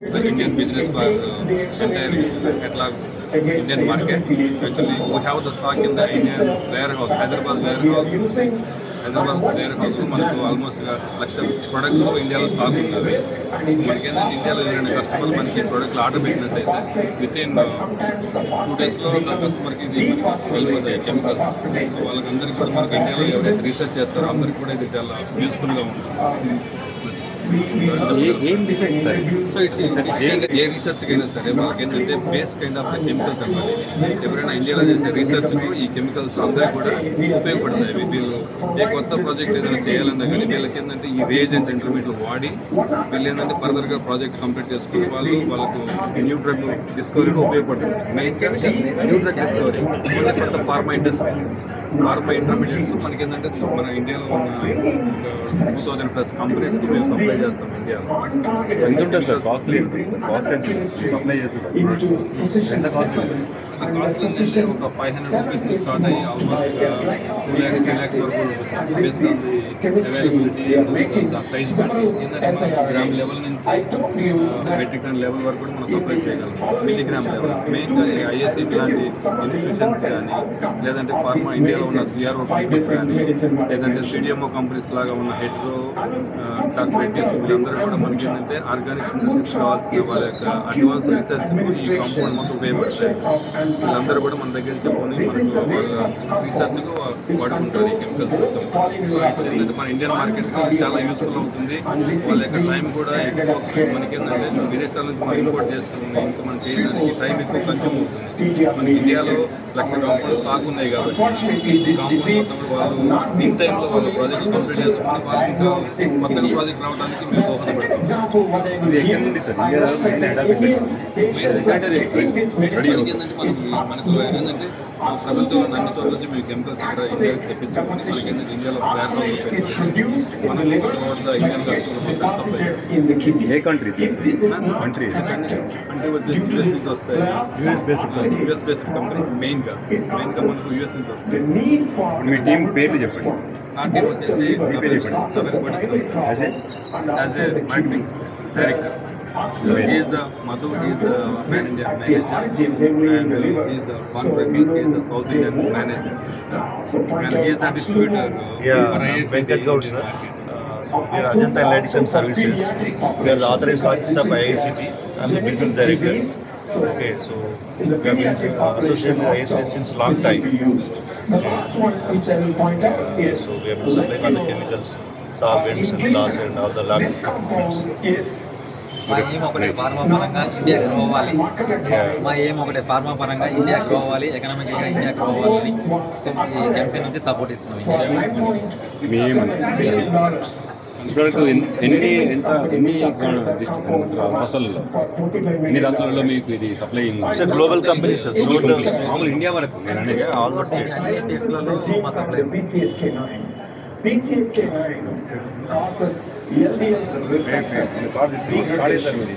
The Indian business for entire catalog Indian market. Actually, we have the stock in the Indian warehouse, Hyderabad warehouse. మనకు almost లక్ష products ఇండియాలో stock ఉన్నవి. మనకేంటంటే ఇండియాలో ఎవరైనా customer మనకి ప్రొడక్ట్లు order పెట్టినట్టయితే వితిన్ 2 daysలో కస్టమర్కి ఇది వెళ్ళిపోతాయి కెమికల్స్. సో వాళ్ళకందరికీ కూడా మనకి ఇండియాలో ఎవరైతే రీసెర్చ్ చేస్తారో అందరికీ కూడా ఇది చాలా యూస్ఫుల్గా ఉంటుంది. ఏం రీసెర్చ్ సార్? సో ఏ రీసెర్చ్కి అయినా సరే వాళ్ళకి ఏంటంటే base kind of the chemicals అన్నమాట. ఎవరైనా ఇండియాలో చేసే రీసెర్చ్కు ఈ కెమికల్స్ అందరికీ కూడా ఉపయోగపడతాయి. వీళ్ళు ఏ కొత్త ప్రాజెక్ట్ ఏదైనా చేయాలన్నా కానీ వీళ్ళకి ఏంటంటే ఈ రియేజెంట్స్ ఇంటర్మీడియట్లు వాడి వీళ్ళు ఏంటంటే ఫర్దర్గా ప్రాజెక్ట్ కంప్లీట్ చేసుకుని వాళ్ళకు న్యూ డ్రగ్ డిస్కవరీలో ఉపయోగపడుతుంది. Main chemicals new drug discovery for the pharma industry. Pharma intermediates మనకి ఏంటంటే మన ఇండియాలో ఉన్న 2000+ కంపెనీస్కి మేము సప్లై చేస్తాం ఇండియాలో. ఎంత ఉంటుంది సార్ కాస్ట్? సప్లై చేస్తారు ఎంత కాస్ట్? అది కాస్ట్ ఏంటంటే ఒక 500 రూపీస్ నుంచి స్టార్ట్ అయ్యి ఆల్మోస్ట్ 2 lakhs 3 lakhs వరకు ఉంటుంది. Based on the availability the size ఏంటంటే మనం గ్రామ్ లెవెల్ నుంచి మెట్రిక్ టన్ లెవెల్ వరకు కూడా మనం సప్లై చేయగలం. మిల్లీగ్రామ్ లెవెల్ మెయిన్గా ఐఎస్ఐపి లాంటి ఇన్స్టిట్యూషన్స్ కానీ లేదంటే ఫార్మా ఇండియాలో ఉన్న సిఆర్ఓ కంపెనీస్ కానీ లేదంటే సిడిఎంఓ కంపెనీస్ లాగా ఉన్న హెడ్రో డాక్టరేట్స్ వీళ్ళందరూ కూడా మనకి ఏంటంటే ఆర్గానిక్ సింథసిస్ కావాల్సిన వాళ్ళ యొక్క అడ్వాన్స్ రీసెర్చ్కు ఈ కాంపౌండ్ మొత్తం ఉపయోగపడతాయి. వీళ్ళందరూ కూడా మన దగ్గర చెప్పుకొని మనకు వాళ్ళ రీసెర్చ్కు వాడుకుంటారు ఈ కెమికల్స్ మొత్తం. సో ఇట్స్ ఏంటంటే మన ఇండియన్ మార్కెట్కి చాలా యూస్ఫుల్ అవుతుంది. వాళ్ళ యొక్క టైం కూడా ఎక్కువ మనకి ఏంటంటే విదేశాల నుంచి మనం ఇంపోర్ట్ చేసుకుని ఇంకా మనం చేయడానికి టైం ఎక్కువ కన్జ్యూమ్ అవుతుంది. మనకి ఇండియాలో 1,00,000 కాంపౌండ్ స్టాక్ ఉన్నాయి కాబట్టి ఈ కాంపౌండ్ మొత్తం వాళ్ళు ఇన్ టైంలో వాళ్ళ ప్రాజెక్ట్స్ కంప్లీట్ చేసుకుని వాళ్ళకి ఇంకా కొత్తగా ప్రాజెక్ట్ రావడానికి మేము దోహదపడతాం. ఇది ఎక్కడ నుండి సార్? మనకు ఏంటంటే ప్రపంచంలో అన్ని చోట్ల నుంచి మేము కెమికల్స్ ఇక్కడ ఇండియాకి తెప్పించుకొని మనకి ఏంటంటే ఇండియాలో వేర్హౌస్ మనం ఇండియన్ కస్టమర్ ఏ కంట్రీ సార్? కంట్రీ అంటే వచ్చేసి యూఎస్ నుంచి వస్తాయి. యూఎస్ బేస్డ్ కంపెనీ మెయిన్గా మనకు యూఎస్ నుంచి వస్తాయి. మీ టీం పేర్లు చెప్పండి. నా టీం వచ్చేసి as a marketing director. He is the Madhu, he is the manager, and he is the contract, he is the South Indian manager, and he is the distributor. Venkat Gaud, sir. We are Ajanta Analytics and Services. We are the authorized stockist of IICT. I am the business director. Okay, so we have been associated with IICT since long time. So we have been supplying all the chemicals, solvents, and glass and all the lab equipments. మా ఏం ఒకటే pharma పరంగా India grow అవ్వాలి. మా ఏం ఒకటే pharma పరంగా India grow అవ్వాలి, ఎకనామిక్గా ఇండియా గ్రో అవ్వాలని ఈ కెమికల్ నుంచి సపోర్ట్ ఇస్తున్నాం. ఇప్పటివరకు ఎన్ని రాష్ట్రాలలో ఎన్ని రాష్ట్రాలలో మీకు ఇది సప్లై? Global company sir. మామూలు ఇండియా వరకు ఆల్మోస్ట్ అన్ని స్టేట్స్లలో మా సప్లై కార్డు తీసుకుని